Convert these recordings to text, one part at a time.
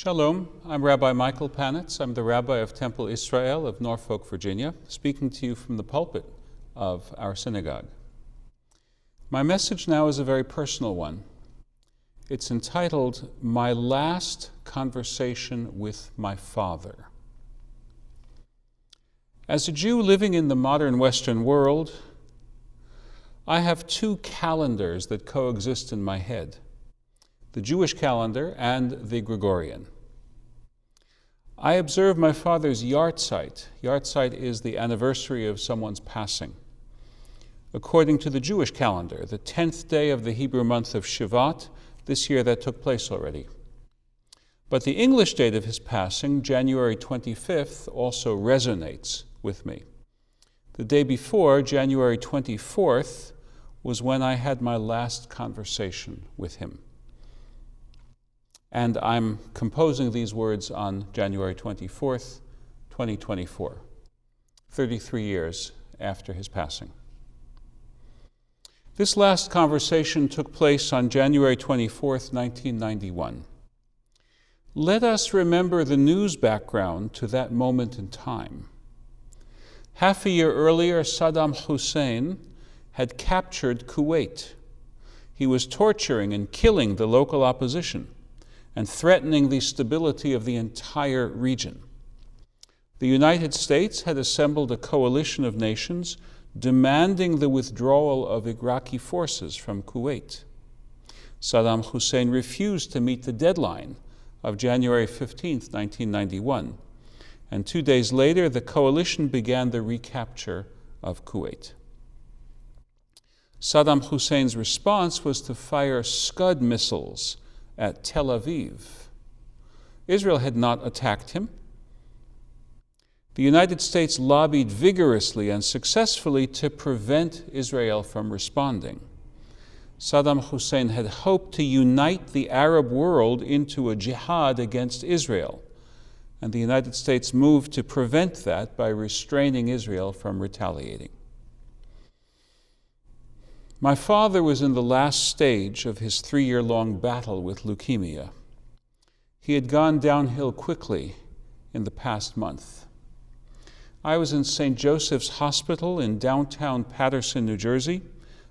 Shalom, I'm Rabbi Michael Panitz. I'm the Rabbi of Temple Israel of Norfolk, Virginia, speaking to you from the pulpit of our synagogue. My message now is a very personal one. It's entitled, My Last Conversation with My Father. As a Jew living in the modern Western world, I have two calendars that coexist in my head: the Jewish calendar and the Gregorian. I observe my father's yahrzeit. Yahrzeit is the anniversary of someone's passing. According to the Jewish calendar, the 10th day of the Hebrew month of Shivat, this year that took place already. But the English date of his passing, January 25th, also resonates with me. The day before, January 24th, was when I had my last conversation with him. And I'm composing these words on January 24th, 2024, 33 years after his passing. This last conversation took place on January 24th, 1991. Let us remember the news background to that moment in time. Half a year earlier, Saddam Hussein had captured Kuwait. He was torturing and killing the local opposition and threatening the stability of the entire region. The United States had assembled a coalition of nations demanding the withdrawal of Iraqi forces from Kuwait. Saddam Hussein refused to meet the deadline of January 15, 1991, and 2 days later the coalition began the recapture of Kuwait. Saddam Hussein's response was to fire Scud missiles at Tel Aviv. Israel had not attacked him. The United States lobbied vigorously and successfully to prevent Israel from responding. Saddam Hussein had hoped to unite the Arab world into a jihad against Israel, and the United States moved to prevent that by restraining Israel from retaliating. My father was in the last stage of his 3-year-long battle with leukemia. He had gone downhill quickly in the past month. I was in St. Joseph's Hospital in downtown Paterson, New Jersey,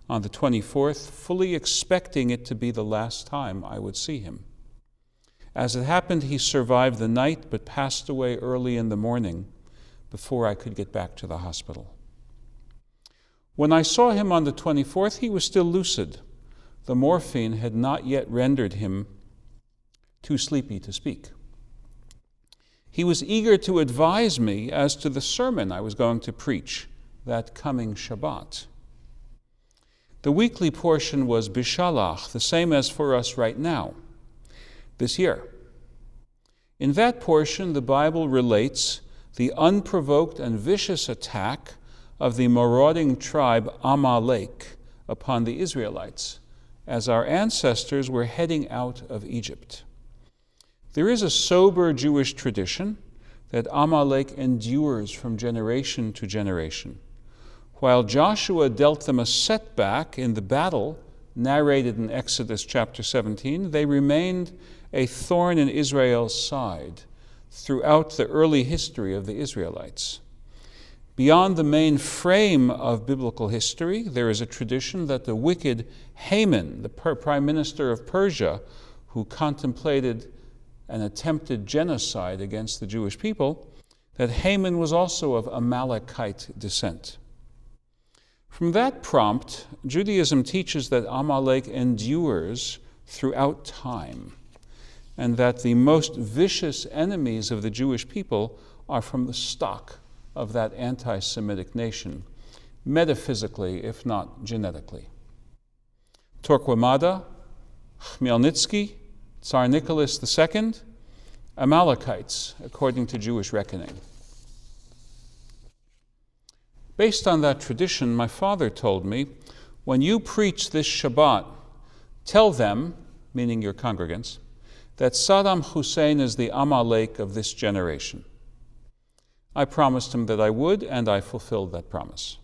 on the 24th, fully expecting it to be the last time I would see him. As it happened, he survived the night but passed away early in the morning before I could get back to the hospital. When I saw him on the 24th, he was still lucid. The morphine had not yet rendered him too sleepy to speak. He was eager to advise me as to the sermon I was going to preach that coming Shabbat. The weekly portion was Bishalach, the same as for us right now, this year. In that portion, the Bible relates the unprovoked and vicious attack of the marauding tribe Amalek upon the Israelites as our ancestors were heading out of Egypt. There is a sober Jewish tradition that Amalek endures from generation to generation. While Joshua dealt them a setback in the battle narrated in Exodus chapter 17, they remained a thorn in Israel's side throughout the early history of the Israelites. Beyond the main frame of biblical history, there is a tradition that the wicked Haman, the prime minister of Persia, who contemplated an attempted genocide against the Jewish people, that Haman was also of Amalekite descent. From that prompt, Judaism teaches that Amalek endures throughout time, and that the most vicious enemies of the Jewish people are from the stock of that anti-Semitic nation, metaphysically, if not genetically. Torquemada, Khmelnytsky, Tsar Nicholas II, Amalekites, according to Jewish reckoning. Based on that tradition, my father told me, when you preach this Shabbat, tell them, meaning your congregants, that Saddam Hussein is the Amalek of this generation. I promised him that I would, and I fulfilled that promise.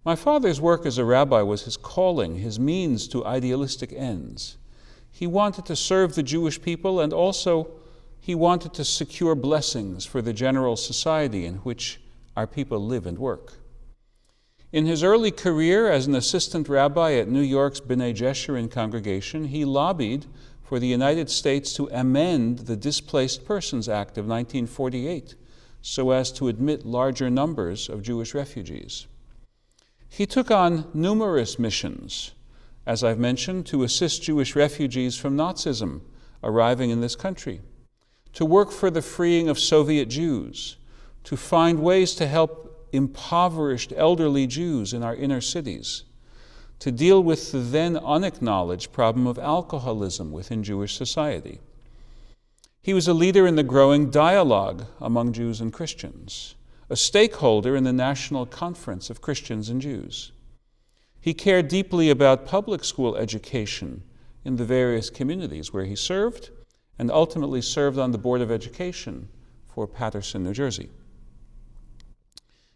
My father's work as a rabbi was his calling, his means to idealistic ends. He wanted to serve the Jewish people, and also he wanted to secure blessings for the general society in which our people live and work. In his early career as an assistant rabbi at New York's B'nai Jeshurun congregation, he lobbied for the United States to amend the Displaced Persons Act of 1948 so as to admit larger numbers of Jewish refugees. He took on numerous missions, as I've mentioned, to assist Jewish refugees from Nazism arriving in this country, to work for the freeing of Soviet Jews, to find ways to help impoverished elderly Jews in our inner cities, to deal with the then unacknowledged problem of alcoholism within Jewish society. He was a leader in the growing dialogue among Jews and Christians, a stakeholder in the National Conference of Christians and Jews. He cared deeply about public school education in the various communities where he served, and ultimately served on the Board of Education for Paterson, New Jersey.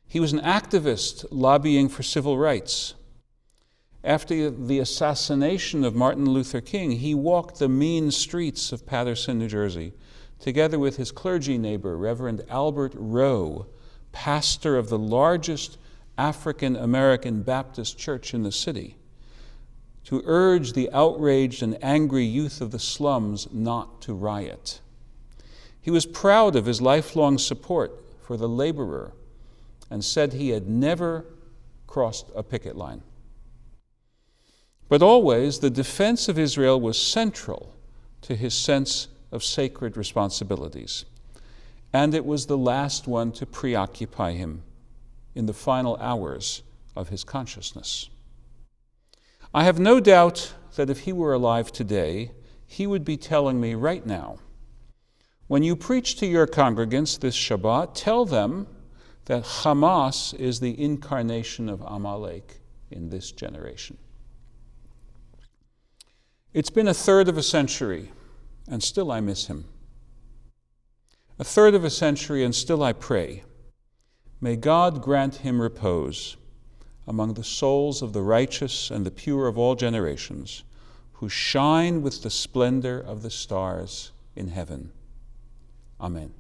He was an activist lobbying for civil rights. After the assassination of Martin Luther King, he walked the mean streets of Paterson, New Jersey, together with his clergy neighbor, Reverend Albert Rowe, pastor of the largest African American Baptist church in the city, to urge the outraged and angry youth of the slums not to riot. He was proud of his lifelong support for the laborer and said he had never crossed a picket line. But always, the defense of Israel was central to his sense of sacred responsibilities, and it was the last one to preoccupy him in the final hours of his consciousness. I have no doubt that if he were alive today, he would be telling me right now, when you preach to your congregants this Shabbat, tell them that Hamas is the incarnation of Amalek in this generation. It's been a third of a century, and still I miss him. A third of a century, and still I pray. May God grant him repose among the souls of the righteous and the pure of all generations, who shine with the splendor of the stars in heaven. Amen.